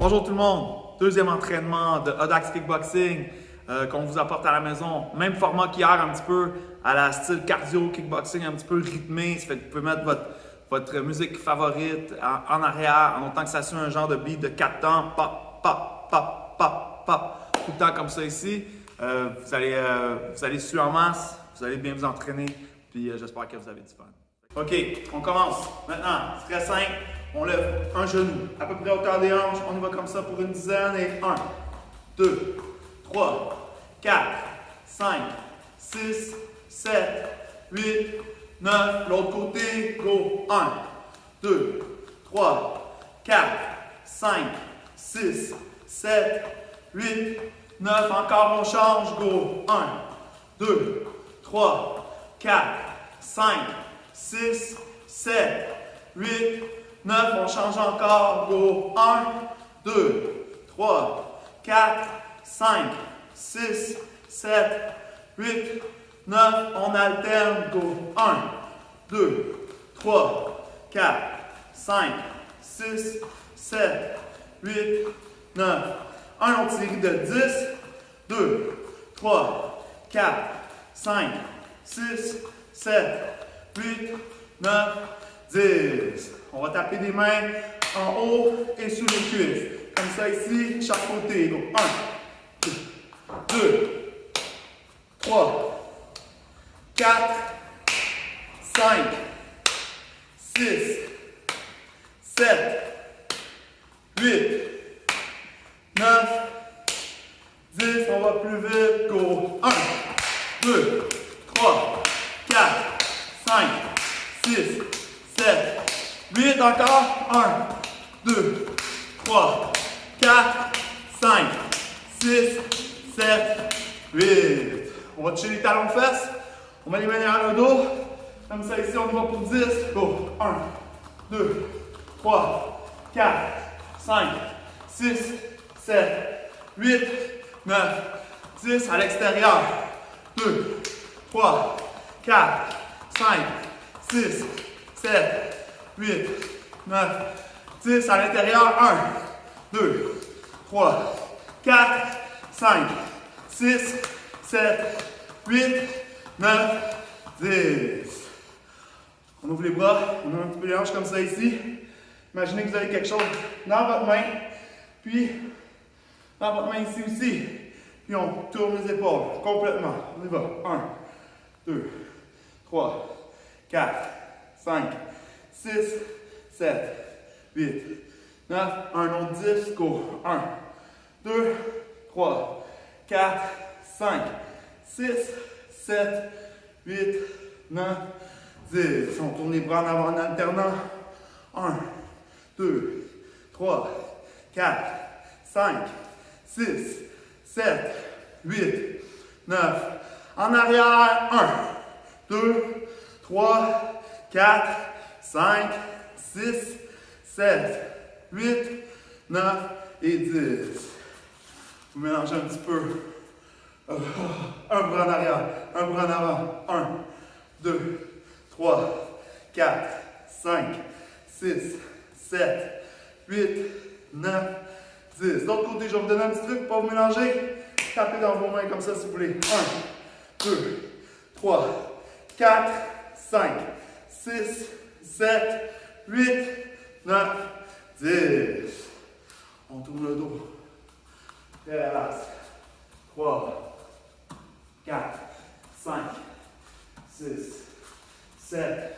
Bonjour tout le monde, deuxième entraînement de Audax Kickboxing qu'on vous apporte à la maison. Même format qu'hier, un petit peu à la style cardio kickboxing, un petit peu rythmé. Ça fait que vous pouvez mettre votre musique favorite en arrière, en autant que ça suit un genre de beat de 4 temps. Pop, pop, pop, pop, pop. Tout le temps comme ça ici. Vous allez suivre en masse, vous allez bien vous entraîner, puis j'espère que vous avez du fun. OK, on commence. Maintenant, c'est très simple. On lève un genou à peu près à hauteur des hanches. On y va comme ça pour une dizaine. Et 1, 2, 3, 4, 5, 6, 7, 8, 9. L'autre côté, go. 1, 2, 3, 4, 5, 6, 7, 8, 9. Encore, on change. Go. 1, 2, 3, 4, 5, 6, 7, 8, 9, on change encore, go, 1, 2, 3, 4, 5, 6, 7, 8, 9, on alterne, go, 1, 2, 3, 4, 5, 6, 7, 8, 9, autre série de 10, 2, 3, 4, 5, 6, 7, 8, 9, 10. On va taper des mains en haut et sous les cuisses. Comme ça ici, chaque côté. Donc 1, 2, 3, 4, 5, 6, 7, 8, 9, 10. On va plus vite. Go. 1, 2, 3, 4, 5, 6, 7, 8, encore. 1, 2, 3, 4, 5, 6, 7, 8. On va toucher les talons de fesses. On met les mains derrière le dos. Comme ça, ici, on y va pour 10. Go. 1, 2, 3, 4, 5, 6, 7, 8, 9, 10. À l'extérieur. 2, 3, 4, 5, 6, 7, 8, 9, 10. À l'intérieur, 1, 2, 3, 4, 5, 6, 7, 8, 9, 10. On ouvre les bras, on ouvre un petit peu les hanches comme ça ici. Imaginez que vous avez quelque chose dans votre main, puis dans votre main ici aussi. Puis on tourne les épaules complètement. On y va. 1, 2, 3, 4, 5, 6, 7, 8, 9, un autre 10, go. 1, 2, 3, 4, 5, 6, 7, 8, 9, 10. On tourne les bras en avant en alternant. 1, 2, 3, 4, 5, 6, 7, 8, 9. En arrière, 1, 2, 3, 4, 5, 6, 7, 8, 9 et 10. Vous mélangez un petit peu. Un bras en arrière, un bras en avant. 1, 2, 3, 4, 5, 6, 7, 8, 9, 10. L'autre côté, je vais vous donner un petit truc pour pas vous mélanger. Tapez dans vos mains comme ça si vous voulez. 1, 2, 3, 4, 5, 6, 7, 8, 9, 10. On tourne le dos. Relax. 3, 4, 5, 6, 7,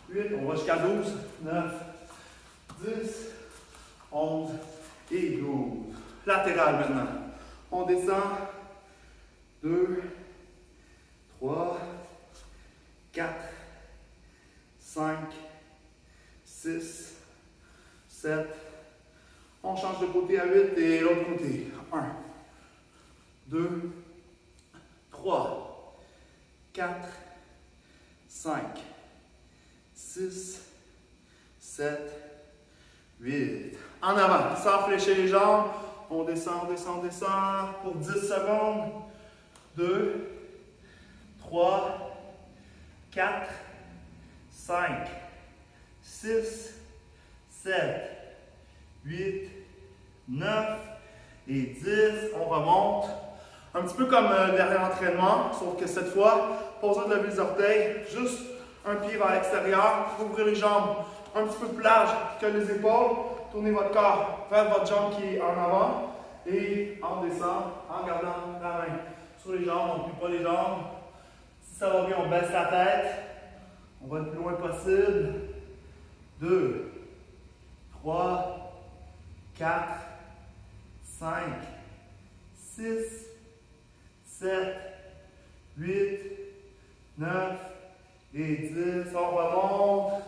8. On va jusqu'à 12, 9, 10, 11 et 12. Latéral maintenant. On descend. 2, 3, 4, 5, 6, 7. On change de côté à 8 et l'autre côté. 1, 2, 3, 4, 5, 6, 7, 8. En avant, sans flécher les jambes. On descend, descend, descend pour 10 secondes. 2, 3, 4, 5, 6, 7, 8, 9 et 10. On remonte. Un petit peu comme le dernier entraînement, sauf que cette fois, pas besoin de lever les orteils, juste un pied vers l'extérieur, ouvrez les jambes un petit peu plus large que les épaules, tournez votre corps vers votre jambe qui est en avant et on descend en gardant la main sur les jambes, on ne plie pas les jambes. Si ça va bien, on baisse la tête, on va le plus loin possible. 2, 3, 4, 5, 6, 7, 8, 9 et 10. On remonte.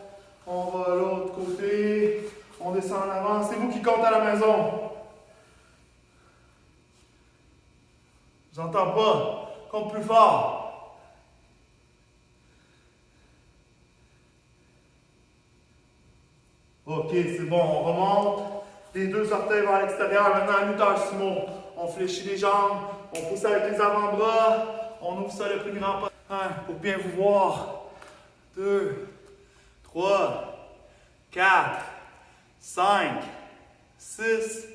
On va à l'autre côté. On descend en avant. C'est vous qui comptez à la maison. J'entends pas. Compte plus fort. Ok, c'est bon. On remonte. Les deux orteils vers l'extérieur. Maintenant, à lutteur sumo. On fléchit les jambes. On pousse avec les avant-bras. On ouvre ça le plus grand possible. 1, pour bien vous voir. 2, 3, 4, 5, 6,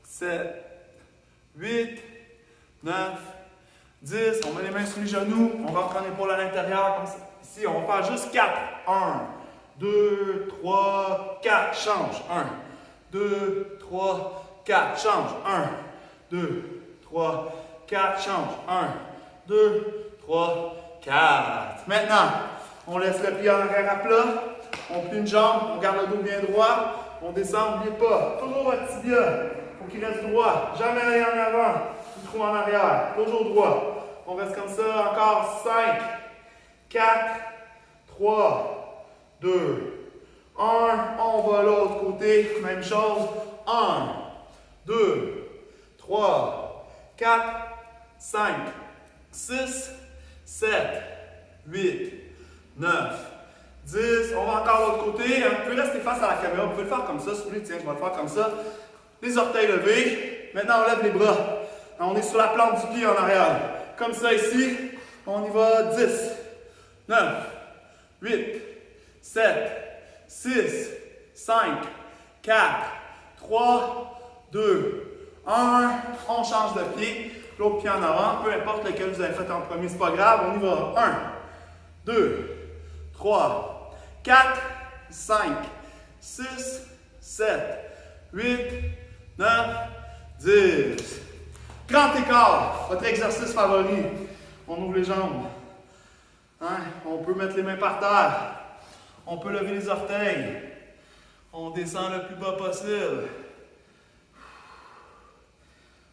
7, 8, 9, 10. On met les mains sur les genoux. On rentre en épaule à l'intérieur comme ça. Ici, on va faire juste 4. 1, 2, 3, 4. Change. 1, 2, 3, 4. Change. 1, 2, 3, 4. Change. 1, 2, 3, 4. Maintenant, on laisse le pied en arrière à plat. On plie une jambe, on garde le dos bien droit. On descend, n'oubliez pas. Toujours votre tibia. Il faut qu'il reste droit. Jamais aller en avant. Ou trop en arrière. Toujours droit. On reste comme ça. Encore 5, 4, 3, 2, 1. On va à l'autre côté. Même chose. 1, 2, 3, 4, 5, 6, 7, 8, 9, 10. On va encore l'autre côté. Vous pouvez rester face à la caméra. Vous pouvez le faire comme ça. Si vous voulez, tiens, je vais le faire comme ça. Les orteils levés. Maintenant, on lève les bras. On est sur la plante du pied en arrière. Comme ça ici. On y va. 10, 9, 8, 7, 6, 5, 4, 3, 2, 1. On change de pied. L'autre pied en avant. Peu importe lequel vous avez fait en premier, c'est pas grave. On y va. 1, 2, 3, 4, 5, 6, 7, 8, 9, 10. Grand écart, votre exercice favori. On ouvre les jambes. Hein? On peut mettre les mains par terre. On peut lever les orteils. On descend le plus bas possible.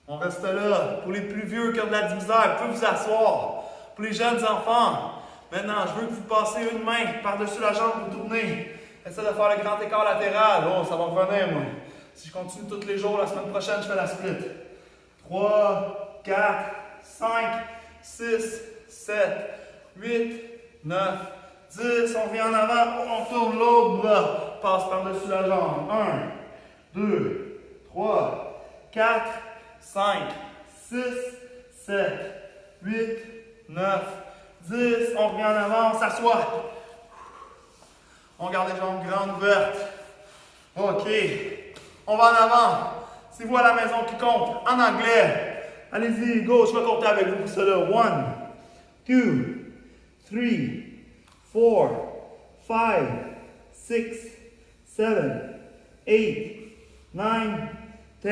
On reste là. Pour les plus vieux qui ont de la misère, vous pouvez vous asseoir. Pour les jeunes enfants, maintenant, je veux que vous passiez une main par-dessus la jambe, vous tournez. Essayez de faire le grand écart latéral. Oh, ça va revenir, moi. Si je continue tous les jours, la semaine prochaine, je fais la split. 3, 4, 5, 6, 7, 8, 9, 10. On vient en avant, on tourne l'autre bras. Passe par-dessus la jambe. 1, 2, 3, 4, 5, 6, 7, 8, 9, 10. On revient en avant, on s'assoit. On garde les jambes grandes ouvertes. OK. On va en avant. C'est vous à la maison qui compte. En anglais. Allez-y, go. Je vais compter avec vous pour cela. 1, 2, 3, 4, 5, 6, 7, 8, 9, 10.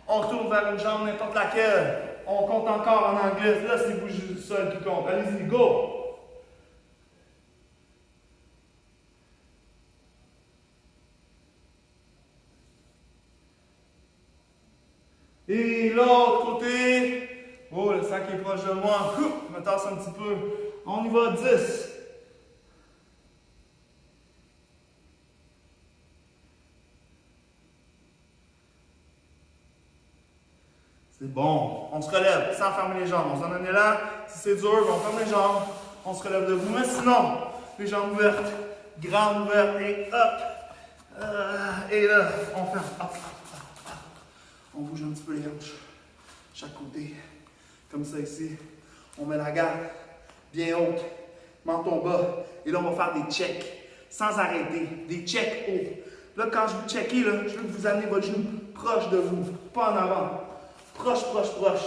On tourne vers une jambe, n'importe laquelle. On compte encore en anglais. Là, c'est vous seul qui compte. Allez-y, go. Et l'autre côté. Oh, le sac est proche de moi. Je me tasse un petit peu. On y va, 10. C'est bon. On se relève sans fermer les jambes. On s'en en est là. Si c'est dur, on ferme les jambes. On se relève debout. Mais sinon, les jambes ouvertes, grandes ouvertes et hop. Et là, on ferme. Hop. On bouge un petit peu les hanches. Chaque côté. Comme ça ici. On met la garde bien haute. Menton bas. Et là, on va faire des checks. Sans arrêter. Des checks hauts. Là, quand je vous checker, là, je veux que vous amenez votre genou proche de vous, pas en avant. Proche, proche, proche.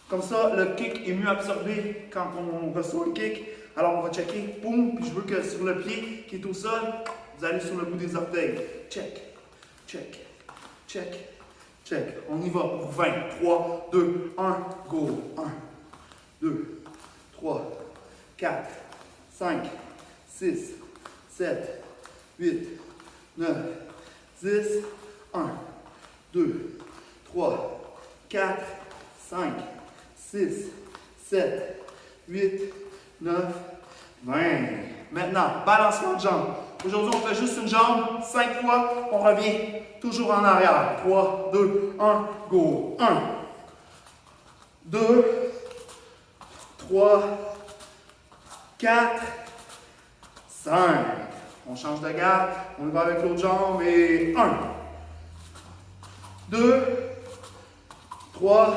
Comme ça, le kick est mieux absorbé quand on reçoit le kick. Alors, on va checker, boum, puis je veux que sur le pied qui est au sol, vous allez sur le bout des orteils. Check, check, check, check. On y va pour 20. 3, 2, 1, go. 1, 2, 3, 4, 5, 6, 7, 8, 9, 10, 1, 2, 3, 4, 5, 6, 7, 8, 9, 20. Maintenant, balancement de jambes. Aujourd'hui, on fait juste une jambe, 5 fois, on revient toujours en arrière. 3, 2, 1, go. 1, 2, 3, 4, 5. On change de garde, on va avec l'autre jambe et 1, 2, 3,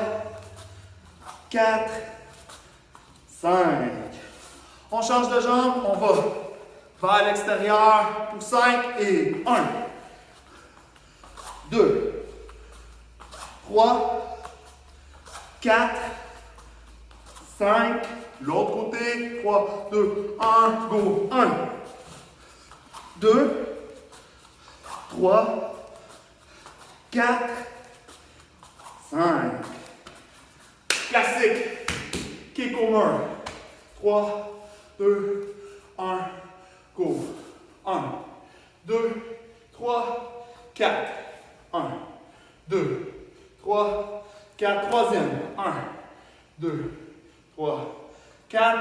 4, 5. On change de jambe, on va vers l'extérieur pour 5 et 1, 2, 3, 4, 5. L'autre côté, 3, 2, 1, go. 1, 2, 3, 4, 5. Classique. Kick au mur. 3, 2, 1, go. 1, 2, 3, 4. 1, 2, 3, 4. Troisième. 1, 2, 3, 4.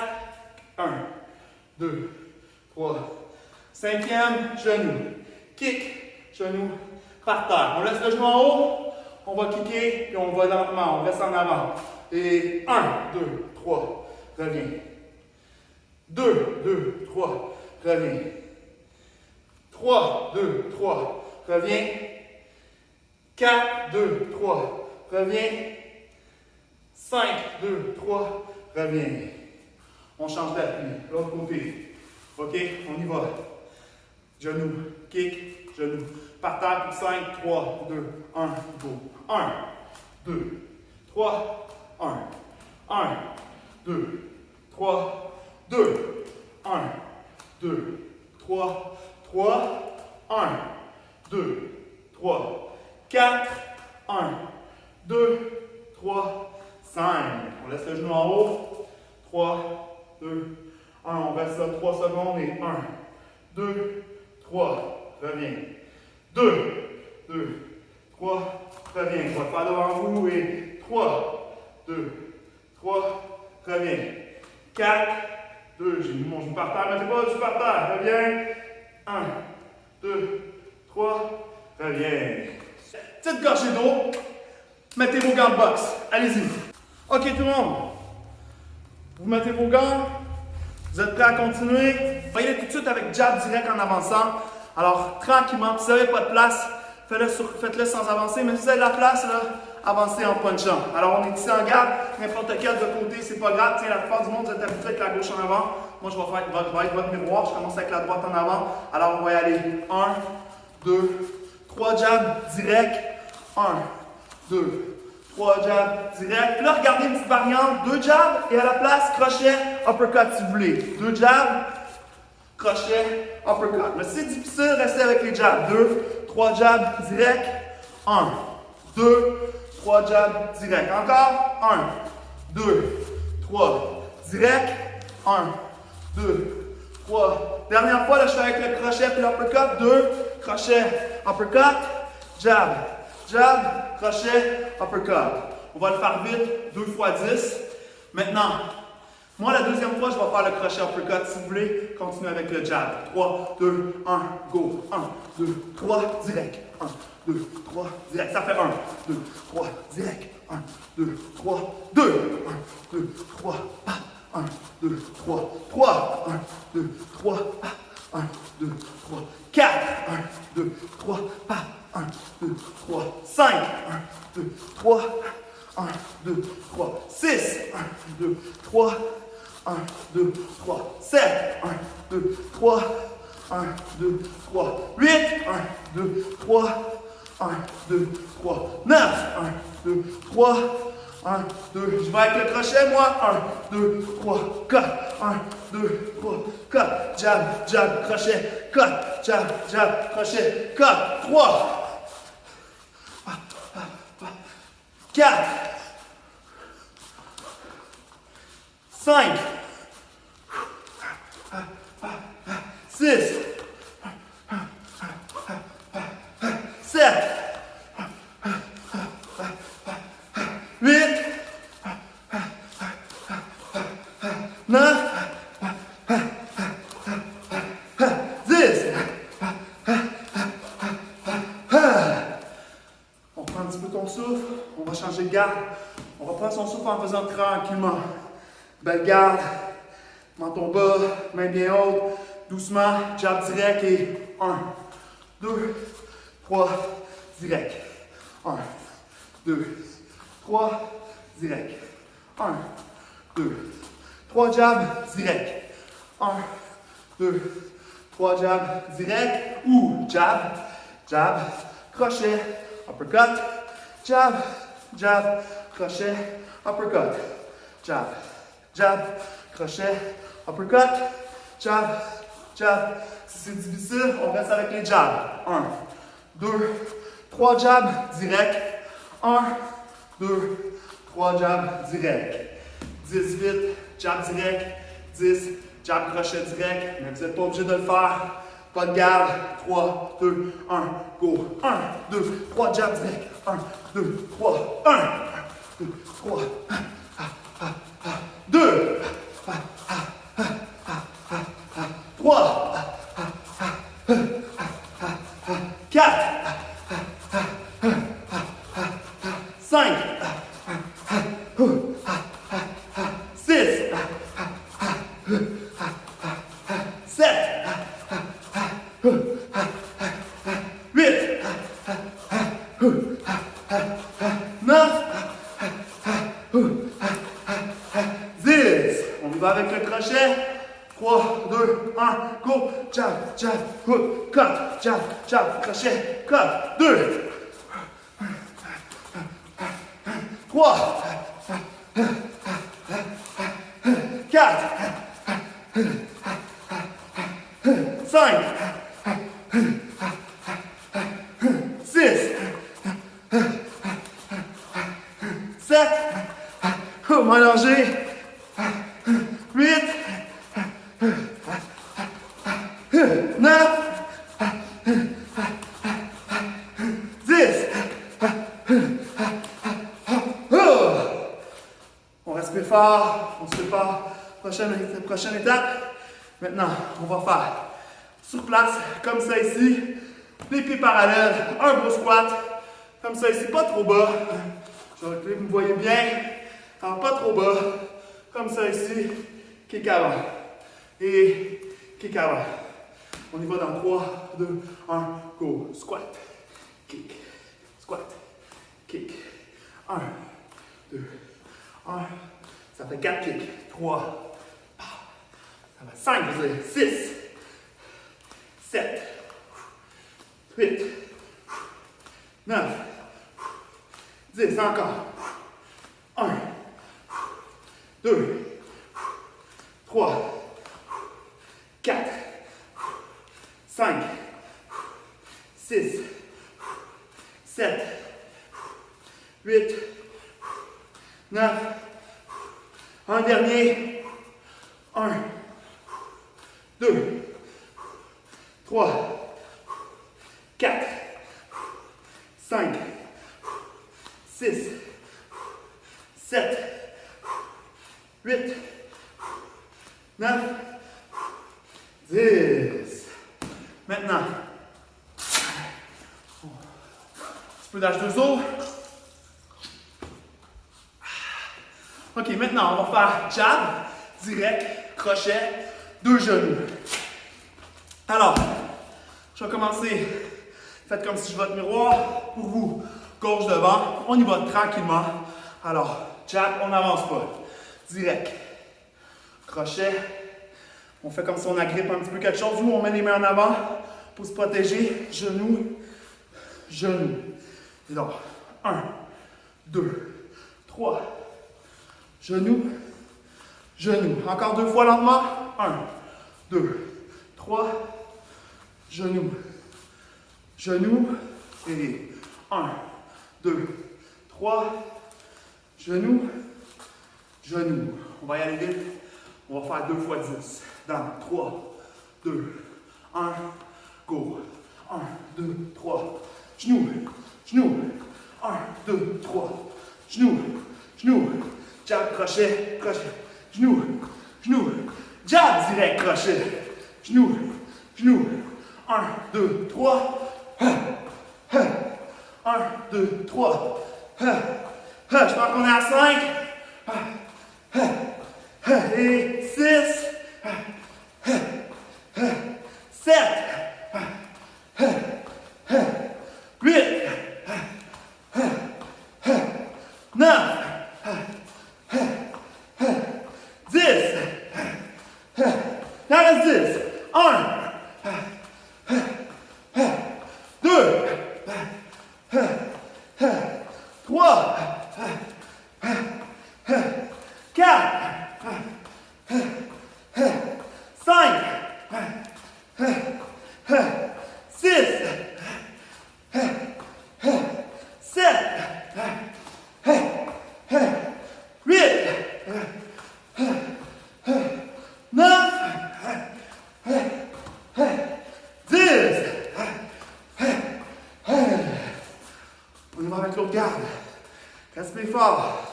1, 2, 3. Cinquième, genou. Kick, genou par terre. On laisse le genou en haut, on va kicker, puis on va lentement, on reste en avant. Et 1, 2, 3, reviens. 2, 2, 3, reviens. 3, 2, 3, reviens. 4, 2, 3, reviens. 5, 2, 3, reviens. On change d'appui, l'autre côté. OK, on y va. Genou, kick, genou. Par terre pour 5, 3, 2, 1, go. 1, 2, 3, 1, 1, 2, 3, 2, 1, 2, 3, 3, 1, 2, 3, 4, 1, 2, 3, 5. On laisse le genou en haut. 3, 2, 1. On reste là 3 secondes et 1, 2, 3. Reviens. 2, 2, 3. Reviens. On va le faire devant vous et 3, 2, 3. Reviens. 4, 2. J'ai mis mon genou par terre. Mettez pas le genou par terre. Reviens. 1, 2, 3. Reviens. Petite gorgée d'eau. Mettez vos gants de boxe. Allez-y. OK, tout le monde. Vous mettez vos gants. Vous êtes prêts à continuer? On va y aller tout de suite avec jab direct en avançant. Alors, tranquillement, si vous n'avez pas de place, faites-le sans avancer. Mais si vous avez de la place, là, avancez en punchant. Alors, on est ici en garde. N'importe quel de côté, c'est pas grave. Tiens, la plupart du monde, vous êtes habitué avec la gauche en avant. Moi, je vais être votre miroir. Je commence avec la droite en avant. Alors, on va y aller. 1, 2, 3 jabs direct. 1, 2, 3 jabs direct. Puis là, regardez une petite variante. 2 jabs et à la place, crochet, uppercut si vous voulez. 2 jabs, crochet, uppercut. Mais si c'est difficile, restez avec les jabs. 2, 3 jabs direct. 1, 2, 3 jabs direct. Encore. 1, 2, 3 direct. 1, 2, 3. Dernière fois, là, je fais avec le crochet puis l'uppercut. 2, crochet, uppercut, jab. Jab, crochet, uppercut. On va le faire vite, 2 fois 10. Maintenant, moi, la deuxième fois, je vais faire le crochet uppercut. Si vous voulez, continuez avec le jab. 3, 2, 1, go. 1, 2, 3, direct. 1, 2, 3, direct. Ça fait 1, 2, 3, direct. 1, 2, 3, 2. 1, 2, 3, 1, 2, 3, 3. 1, 2, 3, 1, 2, 3, 4. 1, 2, 3, 1, 2, 3, 5, 1, 2, 3, 1, 2, 3, 6, 1, 2, 3, 1, 2, 3, 7, 1, 2, 3, 1, 2, 3, 8, 1, 2, 3, 1, 2, 3, 9. 1, 2, 3. 1, 2, je vais avec le crochet, moi. 1, 2, 3, 4. 1, 2, 3, 4. Jab, jab, crochet. 4. Jab, jab, crochet. 4, 3. 4. 5. 6. 7. 8. 9. 10. On prend un petit peu ton souffle. On va changer de garde. On reprend son souffle en faisant tranquillement. Belle garde. Menton bas, main bien haute. Doucement, jab direct et 1, 2, 3, direct. 1, 2, 3, direct. 1, 2, 3 jabs, direct. 1, 2, 3 jabs, direct. Ou jab, jab, crochet, uppercut. Jab, jab, crochet, uppercut. Jab, jab, crochet, uppercut. Jab, jab. Si c'est difficile, on reste avec les jabs. 1, 2, 3 jabs, direct. 1, 2, 3 jabs, direct. 10 vite, jab direct. 10, jab crochet direct. Mais vous n'êtes pas obligé de le faire. Pas de garde. 3, 2, 1, go. 1, 2, 3 jabs direct. 1, 2, 3, 1, 2, 3, 2, 3, 4, 5, 6, 7, 8, 9, 10. On y va avec le crochet. 3, 2, 1, go. Jab, jab, hook, cut. Jab, jab, crochet, cut. 2, 3, 4, 5, 6, 7, mélanger, 8, 9, 10. On respire fort, on se prépare. Prochaine étape. Maintenant, on va faire sur place, comme ça ici. Les pieds parallèles, un beau squat. Comme ça ici, pas trop bas. Je vais reculer, vous me voyez bien. Alors, pas trop bas. Comme ça ici, kick avant. Et kick avant. On y va dans 3, 2, 1, go. Squat, kick, squat, kick. 1, 2, 1. Ça fait 4 kicks. 3. Ça va 5, 6, 7, 8, 9, 10. Encore. 1, 2, 3, 4, 5, 6, 7, 8, 9. Un dernier. 1, 2, 3, 4, 5, 6, 7, 8, 9, 10. Maintenant, un petit peu d'âge de saut. Ok, maintenant, on va faire jab, direct, crochet, 2 genoux. Alors, je vais commencer. Faites comme si je votre miroir. Pour vous, gauche devant. On y va tranquillement. Alors, jab, on n'avance pas. Direct. Crochet. On fait comme si on agrippe un petit peu quelque chose. Ou on met les mains en avant pour se protéger. Genoux. genou. Et donc, 1, 2, 3. Genou, genou. Encore 2 fois lentement. 1, 2, 3. Genou, genou. Et 1, 2, 3. Genou, genou. On va y aller vite. On va faire 2 fois 10. Dans 3, 2, 1, go. 1, 2, 3. Genou, genou. 1, 2, 3. Genou, genou. Jab, crochet, crochet. Genou, genou. Jab, direct, crochet. Genou, genou. 1, 2, 3. 1, 2, 3. Je pense qu'on est à 5. Et 6. 7. 8. 9. 10. Now let's this. 1. 2. 3. 4. 5. 6. 7. 8. 9. 10. On y va avec l'autre garde. Respire fort.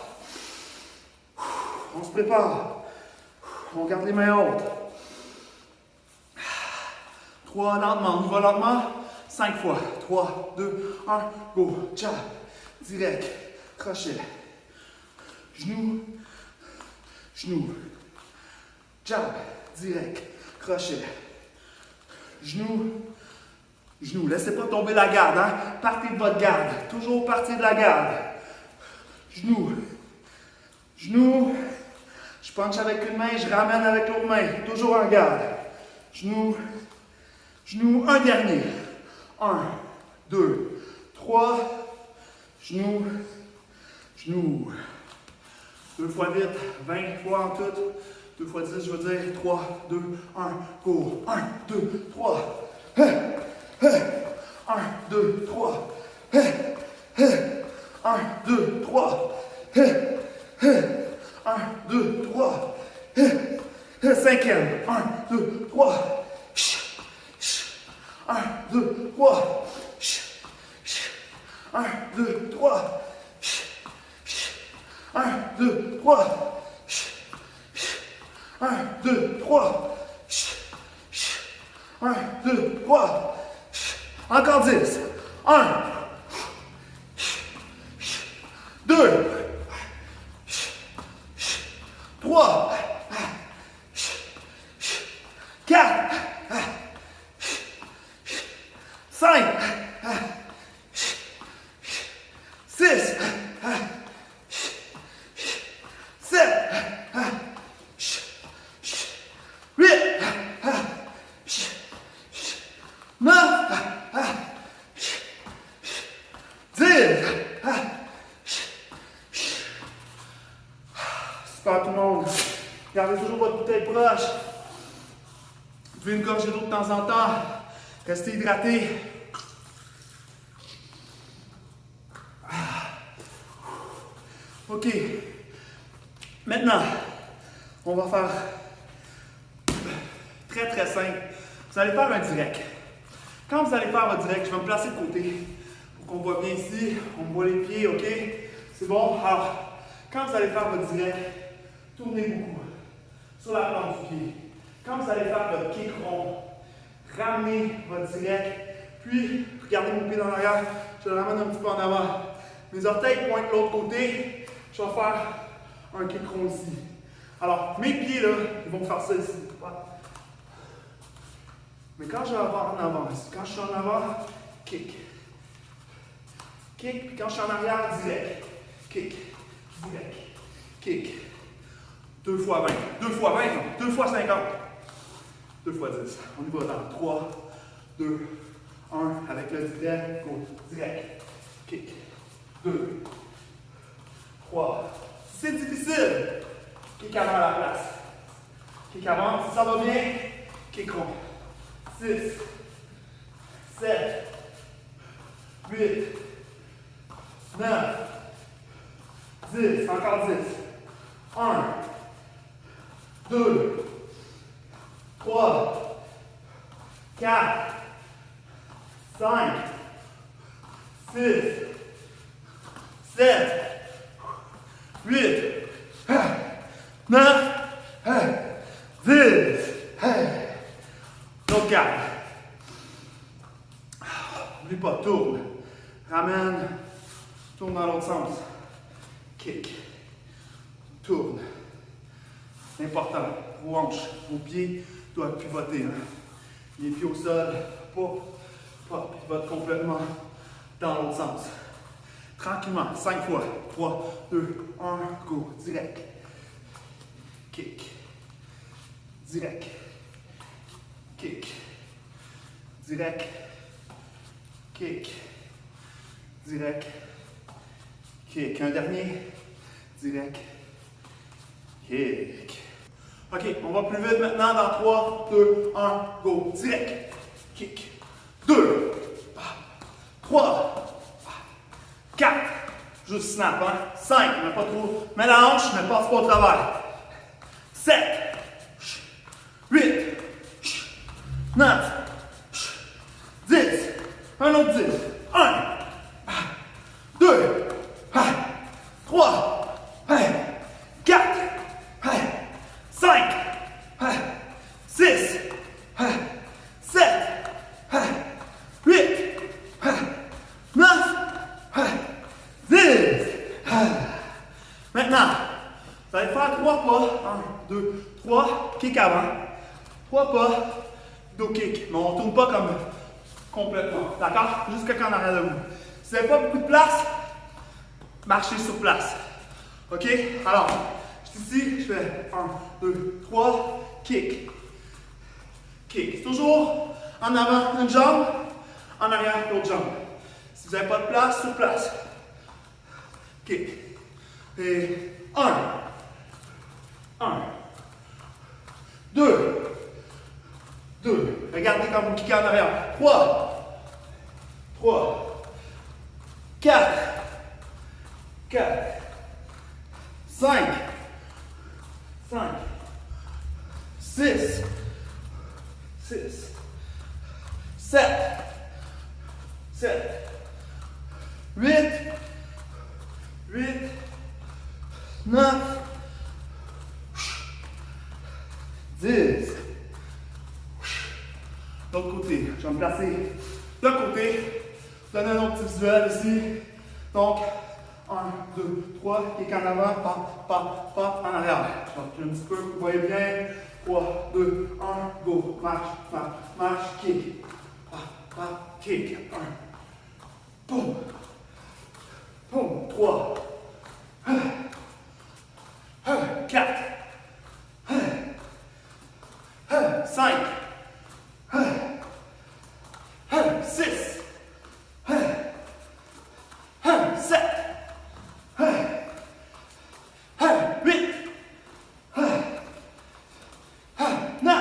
On se prépare. On garde les mains hautes. 3 lentement. On y va lentement. 5 fois. 3, 2, 1. Go. Jab. Direct. Crochet. Genou. Genou. Jab. Direct. Crochet. Genou. Genou. Laissez pas tomber la garde. Hein? Partez de votre garde. Toujours partir de la garde. Genou. Genou. Je punch avec une main, je ramène avec l'autre main. Toujours en garde. Genou. Genou. Un dernier. 1, 2, 3. Genou. Genou. 2 fois vite. 20 fois en tout. 2 fois 10, je veux dire. 3, 2, 1. Go. 1, 2, 3. 1, 2, 3. 1, 2, 3. 1, 2, 3. Cinquième. 1, 2, 3. 1, 2, 3. 1, 2, 3. 1, 2, 3. 1, 2, 3. 1, 2, 3. Encore 10. 1, 2, 3, 4, 5, 6, 7, 8, 9, 10. Super tout le monde. Gardez toujours votre bouteille proche. Vous pouvez une gorgée d'eau de temps en temps. Restez hydraté. OK. Maintenant, on va faire très très simple. Vous allez faire un direct. Quand vous allez faire votre direct, je vais me placer de côté pour qu'on voit bien ici. On voit les pieds, OK? C'est bon? Alors, quand vous allez faire votre direct, tournez beaucoup sur la plante du pied. Quand vous allez faire votre kick rond, ramenez votre direct, puis regardez mon pied dans l'arrière, je le ramène un petit peu en avant. Mes orteils pointent de l'autre côté, je vais faire un kick rond ici. Alors, mes pieds là, ils vont faire ça ici. Mais quand je vais avoir en avant, quand je suis en avant, kick. Kick, puis quand je suis en arrière, direct. Kick, direct. Kick. 2 fois 20. 2 fois 20, non. 2 fois 50. 2 fois 10. On y va dans 3, 2, 1. 1 avec le direct, go, direct, kick. 2, 3. Si c'est difficile, kick avant à la place. Kick avant, si ça va bien, kick rond. 6, 7, 8, 9, 10, encore 10. 1, 2, 3, 4, 5, 6, 7, 8, 9, 10. Donc, calme. N'oublie pas, tourne. Ramène. Tourne dans l'autre sens. Kick. Tourne. C'est important. Vos hanches, vos pieds doivent pivoter. Hein. Les pieds au sol, pas pivote complètement dans l'autre sens. Tranquillement, 5 fois. 3, 2, 1, go. Direct. Kick. Direct. Kick. Direct. Kick. Direct. Kick. Un dernier. Direct. Kick. OK, on va plus vite maintenant dans 3, 2, 1, go. Direct. Kick. 2, 3, 4. Juste snap, hein. 5, mais pas trop. Mets la hanche, mais passe pas au travers. 7, 8, 9, 10. Un autre 10. 1, 2, 3, 4, 5, 6, 7, 8, 9, 10. Maintenant, vous allez faire 3 pas. 1, 2, 3. Kick avant. 3 pas. Do kick. Mais on ne tourne pas comme complètement. D'accord? Jusqu'à quand on arrière de vous. Si vous n'avez pas beaucoup de place, marchez sur place. OK? Alors, je suis ici, je fais 1, 2, 3. Kick. Kick. C'est toujours en avant une jambe, en arrière l'autre jambe. Si vous n'avez pas de place, sur place. Kick. Et 1, 2, regardez comme vous kickez en arrière. 3, 4, 5, 6, 7, 8, 9, 10. L'autre côté, je vais me placer de côté, donner un autre petit visuel ici. Donc, 1, 2, 3, kick en avant, pas, en arrière. Je vais reculer un petit peu, vous voyez bien. 3, 2, 1, go, marche, kick. Kick. 1, boum, boum, 3, 4, 5, 6, 7, 8, 9,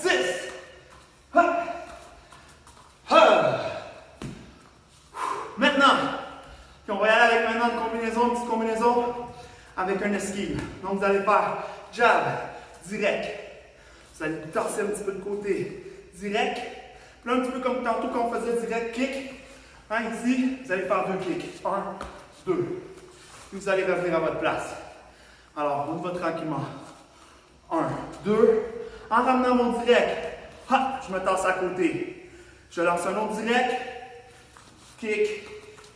10. Maintenant, on va y aller avec maintenant une petite combinaison avec un esquive. Donc vous allez faire jab, direct. Vous allez torser un petit peu de côté, direct. Puis là, un petit peu comme tantôt quand on faisait direct, kick. Hein, ici, vous allez faire 2 kicks. 1, 2. Puis vous allez revenir à votre place. Alors, on va tranquillement. 1, 2. En ramenant mon direct, hop, je me tasse à côté. Je lance un autre direct. Kick,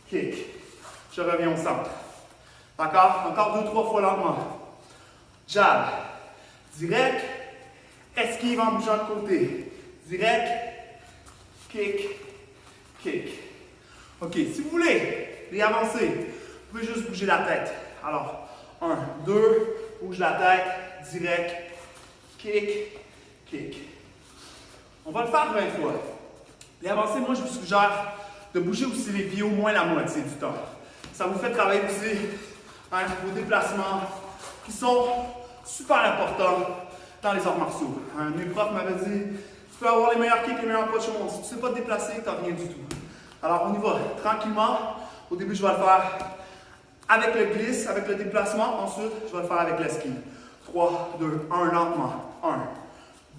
kick. Je reviens au centre. D'accord? Encore 2-3 fois lentement. Jab. Direct. Esquive en bougeant de côté. Direct. Kick. Kick. OK. Si vous voulez réavancer, vous pouvez juste bouger la tête. Alors, 1, 2. Bouge la tête. Direct. Kick. Kick. On va le faire 20 fois. Les avancées, moi, je vous suggère de bouger aussi les pieds au moins la moitié du temps. Ça vous fait travailler aussi vos déplacements qui sont super importants dans les arts martiaux. Mes profs m'avaient dit, tu peux avoir les meilleurs kicks, les meilleurs punches au monde. Si tu ne sais pas te déplacer, tu n'as rien du tout. Alors, on y va tranquillement. Au début, je vais le faire avec le glisse, avec le déplacement. Ensuite, je vais le faire avec l'esquive. 3, 2, 1, lentement. 1,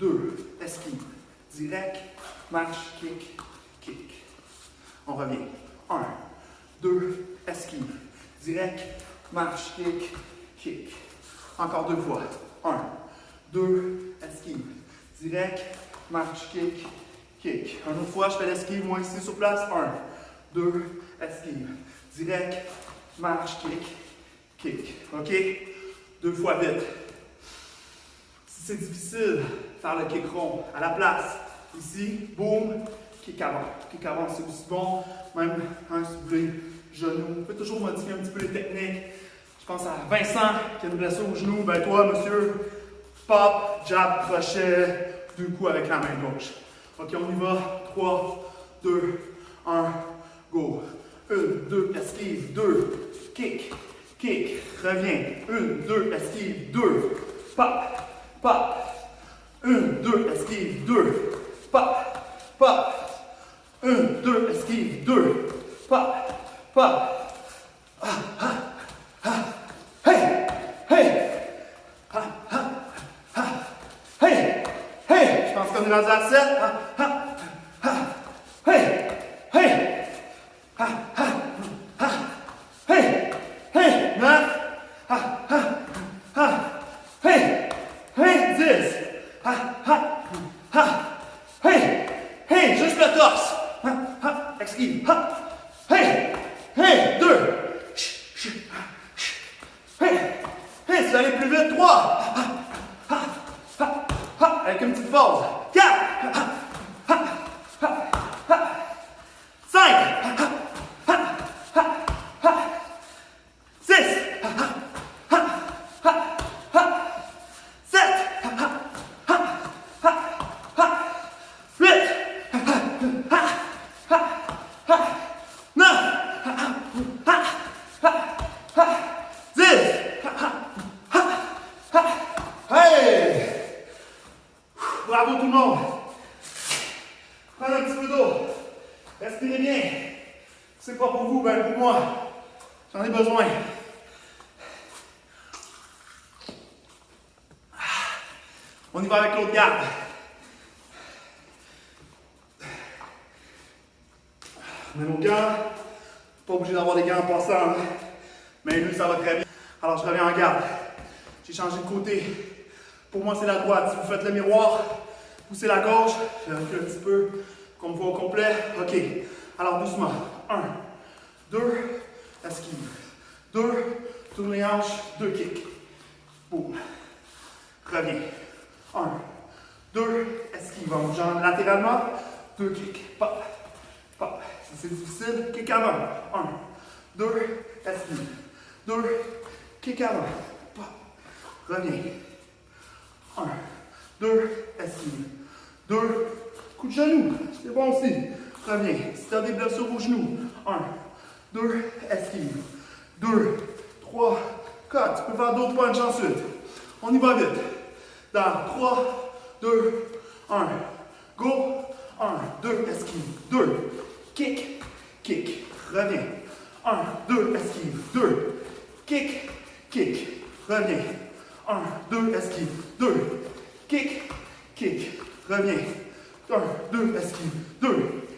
2, esquive. Direct, marche, kick, kick. On revient. 1, 2, esquive. Direct, marche, kick, kick. Encore 2 fois. 1, 2, esquive. Direct, marche, kick, kick. Une autre fois, je fais l'esquive, moi ici sur place. 1, 2, esquive. Direct, marche, kick, kick. OK? 2 fois vite. Si c'est difficile, faire le kick rond à la place. Ici, boum, kick avant. Kick avant, c'est aussi bon. Même si vous voulez, genou. Vous pouvez toujours modifier un petit peu les techniques. Je pense à Vincent qui a une blessure au genou. Ben toi, monsieur, pop, jab, crochet, 2 coups avec la main gauche. OK, on y va. 3, 2, 1, go. 1, 2, esquive, 2, kick, kick, reviens. 1, 2, esquive, 2, pop, pop. 1, 2, esquive, 2, pop, pop. 1, 2, esquive, 2, pop, pop. Hey, hey, hey, hey. Je pense qu'on est rendu à 7. Hey, hey, hey, hey, 9, hey, hey, 10, hey, hey, juste le torse, esquive, hey, hey, 2, hey, hey, tu vas aller plus vite, 3, avec une petite pause, 4, 5, 6, 7, 8, 9, 10. Hey! Bravo tout le monde! Prenez un petit peu d'eau. Respirez bien. C'est pas pour vous, ben pour moi. J'en ai besoin. On y va avec l'autre garde. On met nos gants. Pas obligé d'avoir des gants en passant. Mais lui, ça va très bien. Alors, je reviens en garde. J'ai changé de côté. Pour moi, c'est la droite. Si vous faites le miroir, poussez la gauche. Je recule un petit peu, qu'on me voit au complet. OK. Alors, doucement. 1, 2, esquive. 2, tourne les hanches, 2 kicks. Boum. Reviens. 1, 2, esquive. En bougeant latéralement, 2 kicks. Pop, pop. Si c'est difficile, kick avant. 1, 2, esquive. 2, kick avant. Pop. Reviens. 1, 2, esquive. 2, coup de genou. C'est bon aussi. Reviens. Si tu as des blessures aux genoux. 1, 2, esquive. 2, 3, 4. Tu peux faire d'autres punches ensuite. On y va vite. Dans 3, 2, 1. Go. 1, 2, esquive. 2, kick, kick. Reviens. 1, 2, esquive. 2, kick, kick. Reviens. 1, 2, esquive. 2, kick, kick. Reviens. 1, 2, esquive. 2,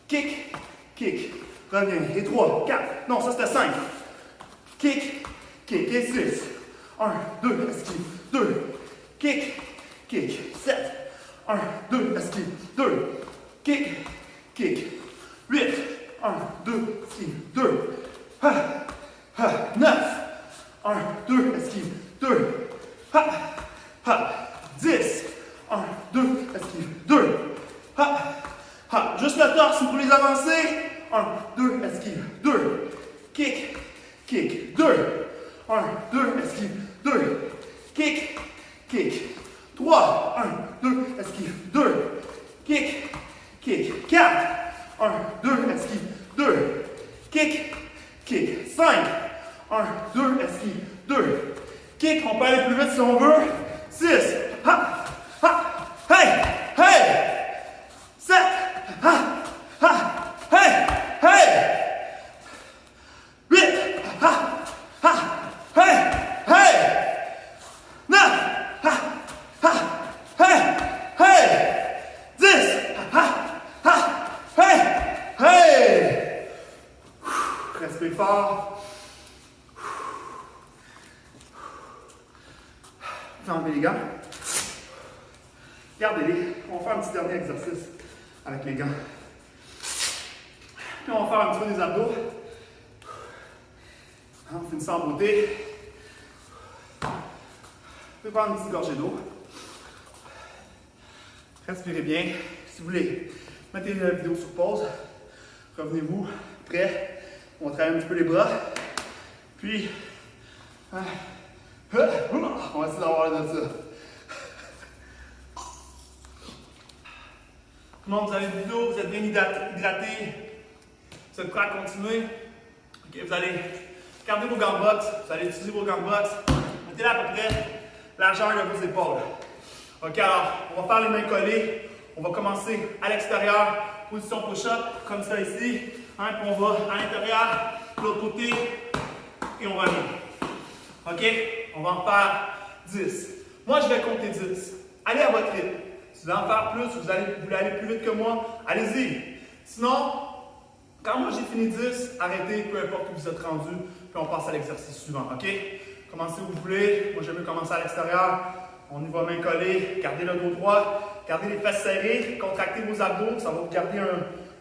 kick, kick. Reviens. Et 3, 4. Non, ça c'était 5. Kick, kick. Et 6. 1, 2, esquive. 2, kick, kick. 7. 1, 2, esquive. 2, kick, kick. 8. 1, 2, esquive. 2. 9. 1, 2, esquive. 2. 10. 1, 2, esquive. 2. Juste le torse pour les avancer. 1, 2, esquive. 2. Kick, kick. 2. 1, 2, esquive. 2. Kick, kick. 3. 1, 2, esquive. 2. Kick, on veut. 6. Ha, ha, hey, hey. 7. Ha, ha, hey, hey. 8. Ha, ha, hey, hey. 9. Ha, ha, hey, hey. 10. Ha, ha, hey, hey. Respire fort. Enlevez les gants. Gardez-les. On va faire un petit dernier exercice avec les gants. Puis on va faire un petit peu des abdos. On finit ça en beauté. Vous pouvez prendre une petite gorgée d'eau. Respirez bien. Si vous voulez, mettez la vidéo sur pause. Revenez-vous. Prêt. On va travailler un petit peu les bras. Puis, on va essayer d'avoir l'air de ça. Tout le monde, vous avez du dos, vous êtes bien hydraté. Vous êtes prêt à continuer. Okay, vous allez garder vos gants de boxe. Vous allez utiliser vos gants de boxe. Mettez-les à peu près largeur de vos épaules. Ok, alors, on va faire les mains collées. On va commencer à l'extérieur. Position push-up, comme ça ici. Puis on va à l'intérieur, de l'autre côté. Et on revient. Ok? On va en faire 10. Moi, je vais compter 10. Allez à votre rythme. Si vous voulez en faire plus, vous voulez aller plus vite que moi, allez-y. Sinon, quand moi j'ai fini 10, arrêtez, peu importe où vous êtes rendu, puis on passe à l'exercice suivant. Ok? Commencez où vous voulez. Moi, j'aime mieux commencer à l'extérieur. On y va main collée. Gardez le dos droit. Gardez les fesses serrées. Contractez vos abdos. Ça va vous garder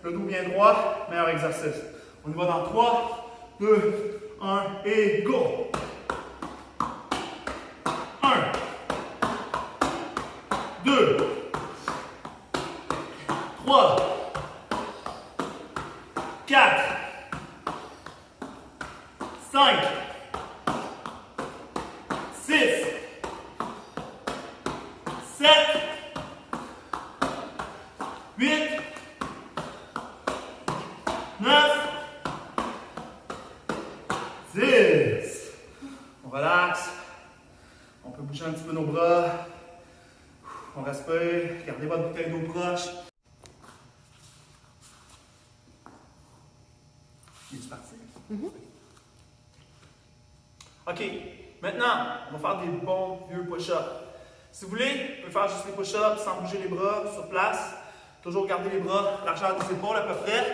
le dos bien droit. Meilleur exercice. On y va dans 3, 2, 1 et go! 2, 3, 4, 5, 6, 7, 8, 9, 10. On relaxe. On peut bouger un petit peu nos bras. On respire, gardez votre bouteille d'eau proche. Es-tu parti? OK, maintenant, on va faire des bons vieux push-ups. Si vous voulez, vous pouvez faire juste les push-ups sans bouger les bras sur place. Toujours garder les bras largeur des épaules à peu près.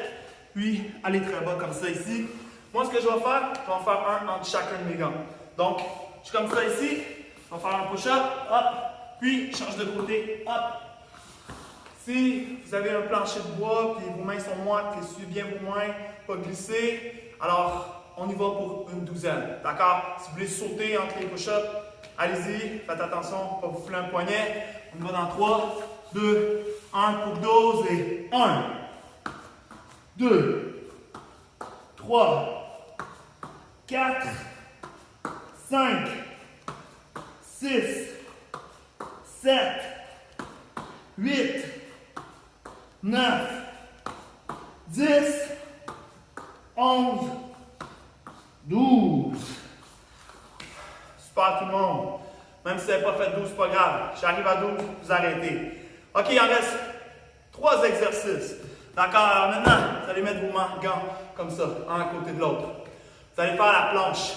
Puis, aller très bas comme ça ici. Moi, ce que je vais faire un entre chacun de mes gants. Donc, je suis comme ça ici. On va faire un push-up, hop. Puis, change de côté, hop. Si vous avez un plancher de bois, puis vos mains sont moites, essuyez bien vos mains, pas glisser, alors on y va pour une douzaine. D'accord? Si vous voulez sauter entre les push-ups, allez-y, faites attention, pas vous fouler un poignet. On y va dans 3, 2, 1 pour 12 et 1, 2, 3, 4, 5, 6, 7, 8, 9, 10, 11, 12. Super tout le monde. Même si vous n'avez pas fait 12, c'est pas grave. J'arrive à 12, vous arrêtez. OK, il en reste 3 exercices. D'accord, alors maintenant, vous allez mettre vos gants comme ça, un à côté de l'autre. Vous allez faire la planche.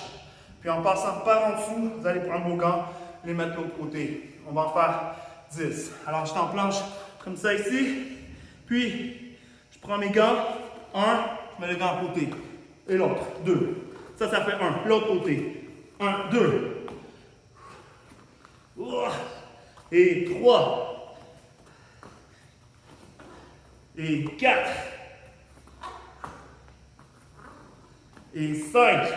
Puis en passant par en dessous, vous allez prendre vos gants, les mettre de l'autre côté. On va en faire 10. Alors, je suis en planche comme ça ici. Puis, je prends mes gants. 1, je mets le gant à côté. Et l'autre, 2. Ça fait 1. L'autre côté. 1, 2. Et 3. Et 4. Et 5.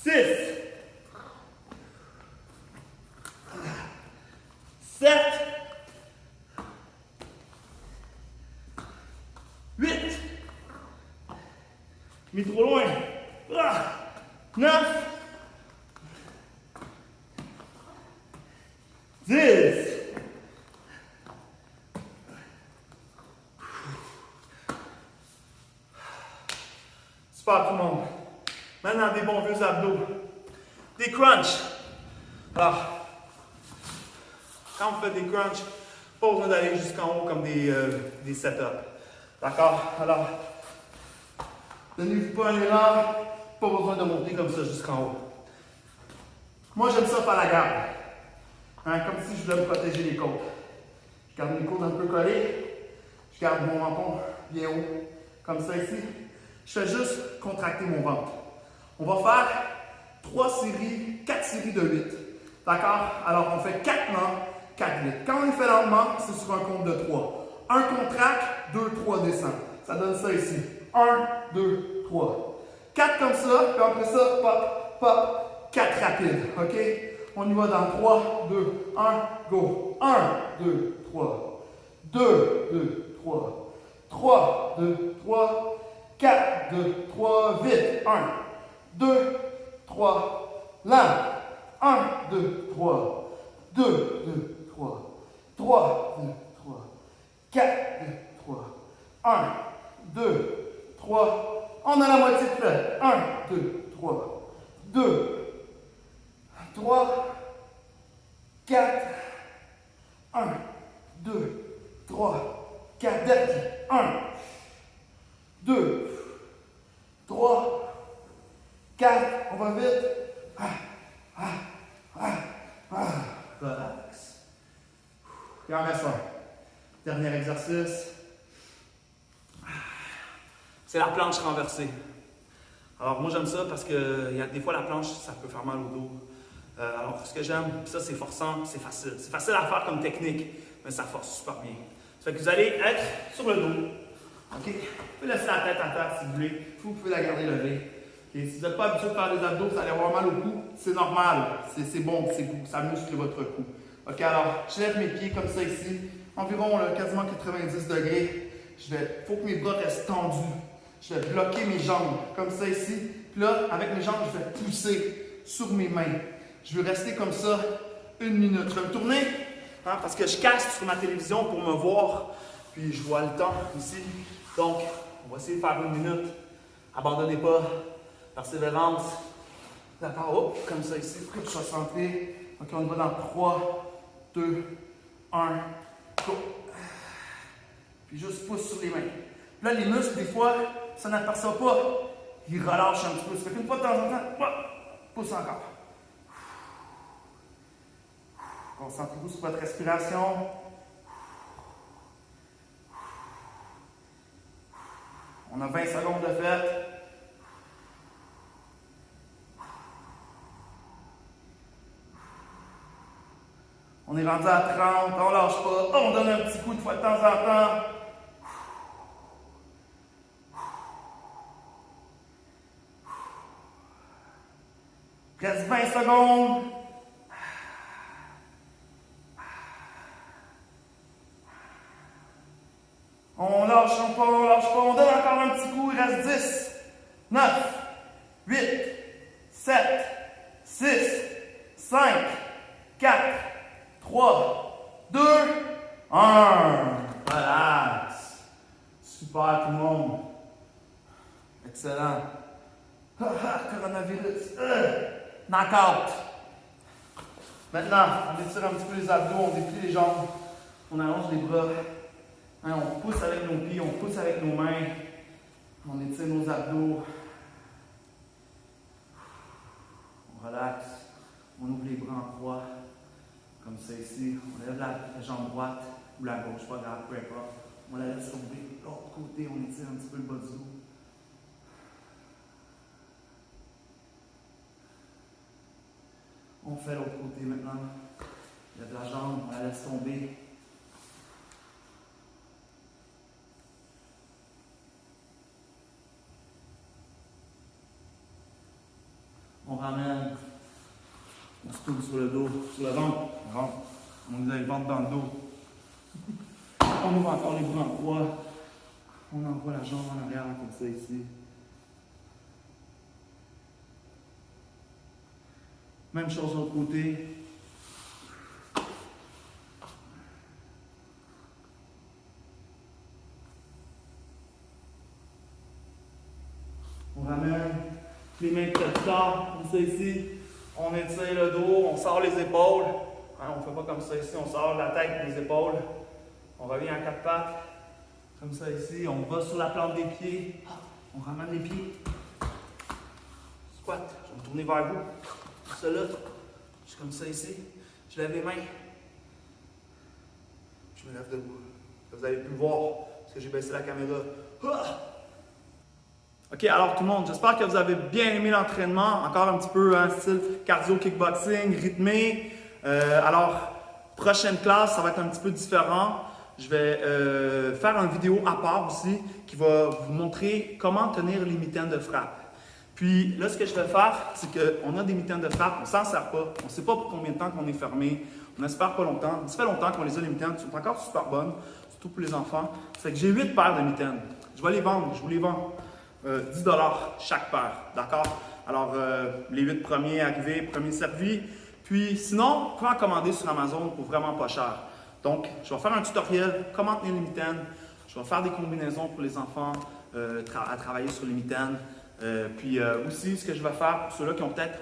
6. 7. 8. Mis trop loin. 9. 10. Super tout le monde. Maintenant des bons vieux abdos. Des crunchs. Alors, quand vous faites des crunchs, pas besoin d'aller jusqu'en haut comme des setups. D'accord? Alors, donnez-vous pas un élan, pas besoin de monter comme ça jusqu'en haut. Moi, j'aime ça faire la garde. Hein, comme si je voulais me protéger les côtes. Je garde mes côtes un peu collées. Je garde mon menton bien haut. Comme ça ici. Je fais juste contracter mon ventre. On va faire 4 séries de 8. D'accord? Alors, on fait 4 lents, 4 vite. Quand on les fait lentement, c'est sur un compte de 3. 1 contracte, 2, 3 descend. Ça donne ça ici. 1, 2, 3. 4 comme ça, puis après ça, pop, pop, 4 rapides. OK? On y va dans 3, 2, 1, go. 1, 2, 3. 2, 2, 3. 3, 2, 3. 4, 2, 3, vite. 1, 2, 3, lent. 1, 2, 3. 2, 2, 3. 3, 2, 3. 4, 2, 3. 1, 2, 3. On a la moitié de fait. 1, 2, 3. 2, 3, 4. 1, 2, 3, 4. Dernier. 1, 2, 3, 4. On va vite. Relax. Il en reste un. Dernier exercice. C'est la planche renversée. Alors moi j'aime ça parce que des fois la planche, ça peut faire mal au dos. Alors ce que j'aime, ça c'est forçant, c'est facile. C'est facile à faire comme technique, mais ça force super bien. Ça fait que vous allez être sur le dos. OK? Vous pouvez laisser la tête à terre si vous voulez. Vous pouvez la garder levée. Okay? Si vous n'êtes pas habitué de faire des abdos, vous allez avoir mal au cou. C'est normal. C'est bon, ça muscle votre cou. OK, alors je lève mes pieds comme ça ici. Environ quasiment 90 degrés. Il faut que mes bras restent tendus. Je vais bloquer mes jambes comme ça ici. Puis là, avec mes jambes, je vais pousser sur mes mains. Je vais rester comme ça 1 minute. Je vais me tourner parce que je casse sur ma télévision pour me voir. Puis je vois le temps ici. Donc, on va essayer de faire 1 minute. Abandonnez pas. Persévérance. D'accord, hop, comme ça ici. Pour que je sois centré. OK, on va dans 3, 2, 1, go. Puis juste pousse sur les mains. Puis là, les muscles, des fois, ça n'aperçoit pas. Ils relâchent un petit peu. Ça fait qu'une fois de temps en temps, pousse encore. Concentrez-vous sur votre respiration. On a 20 secondes de fête. On est rendu à 30, on lâche pas, on donne un petit coup de fois de temps en temps. Reste 20 secondes. On lâche pas, on donne encore un petit coup, il reste 10, 9, 8, 7, 6, 5, 4, 3, 2, 1. Relax. Super tout le monde. Excellent. Coronavirus. Knockout. Maintenant, on étire un petit peu les abdos, on déplie les jambes, on allonge les bras. Hein, on pousse avec nos pieds, on pousse avec nos mains. On étire nos abdos. On relaxe. On ouvre les bras en croix. Comme ça ici. On lève la jambe droite ou la gauche, pas grave, peu importe. On la laisse tomber. De l'autre côté, on étire un petit peu le bas du dos. On fait l'autre côté maintenant. On lève la jambe, on la laisse tomber. On ramène. On se tourne sur le dos, sur le ventre. On nous a le ventre dans le dos. On ouvre encore les bras en croix. On envoie la jambe en arrière comme ça ici. Même chose de l'autre côté. On ramène les mains peut-être tard, comme ça ici. On étire le dos, on sort les épaules. Hein, on ne fait pas comme ça ici, on sort la tête des épaules. On revient à quatre pattes. Comme ça ici, on va sur la plante des pieds. On ramène les pieds. Squat, je vais me tourner vers vous. Ça là, je suis comme ça ici. Je lève les mains. Je me lève debout. Vous avez pu voir parce que j'ai baissé la caméra. Ok, alors tout le monde, j'espère que vous avez bien aimé l'entraînement. Encore un petit peu style cardio kickboxing, rythmé. Alors, prochaine classe, ça va être un petit peu différent. Je vais faire une vidéo à part aussi qui va vous montrer comment tenir les mitaines de frappe. Puis là, ce que je vais faire, c'est qu'on a des mitaines de frappe, on ne s'en sert pas, on ne sait pas pour combien de temps qu'on est fermé, on n'espère pas longtemps. Ça fait longtemps qu'on les a, les mitaines, elles sont encore super bonnes, surtout pour les enfants. C'est que j'ai 8 paires de mitaines. Je vais les vendre, je vous les vends. 10 $ chaque paire, d'accord? Alors, les 8 premiers arrivés, premiers servis. Puis sinon, vous pouvez en commander sur Amazon pour vraiment pas cher. Donc, je vais faire un tutoriel, comment tenir les mitaines. Je vais faire des combinaisons pour les enfants à travailler sur les mitaines. Puis aussi, ce que je vais faire pour ceux-là qui ont peut-être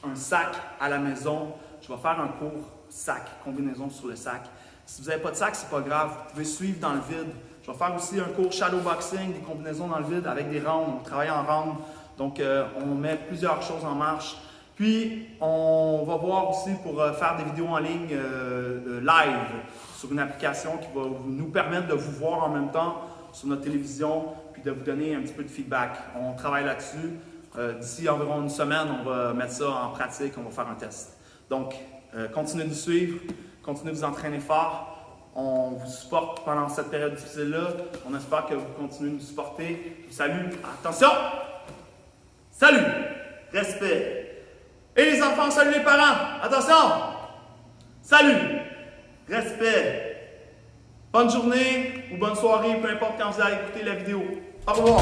un sac à la maison, je vais faire un cours sac, combinaison sur le sac. Si vous n'avez pas de sac, c'est pas grave, vous pouvez suivre dans le vide. Je vais faire aussi un cours shadowboxing, des combinaisons dans le vide avec des rounds, on travaille en round. Donc, on met plusieurs choses en marche. Puis, on va voir aussi pour faire des vidéos en ligne live sur une application qui va nous permettre de vous voir en même temps sur notre télévision puis de vous donner un petit peu de feedback. On travaille là-dessus. D'ici environ une semaine, on va mettre ça en pratique, on va faire un test. Donc, continuez de nous suivre, continuez de vous entraîner fort. On vous supporte pendant cette période difficile-là. On espère que vous continuez de nous supporter. Je vous salue. Attention! Salut! Respect! Et les enfants, salut les parents! Attention! Salut! Respect! Bonne journée ou bonne soirée, peu importe quand vous allez écouter la vidéo. Au revoir!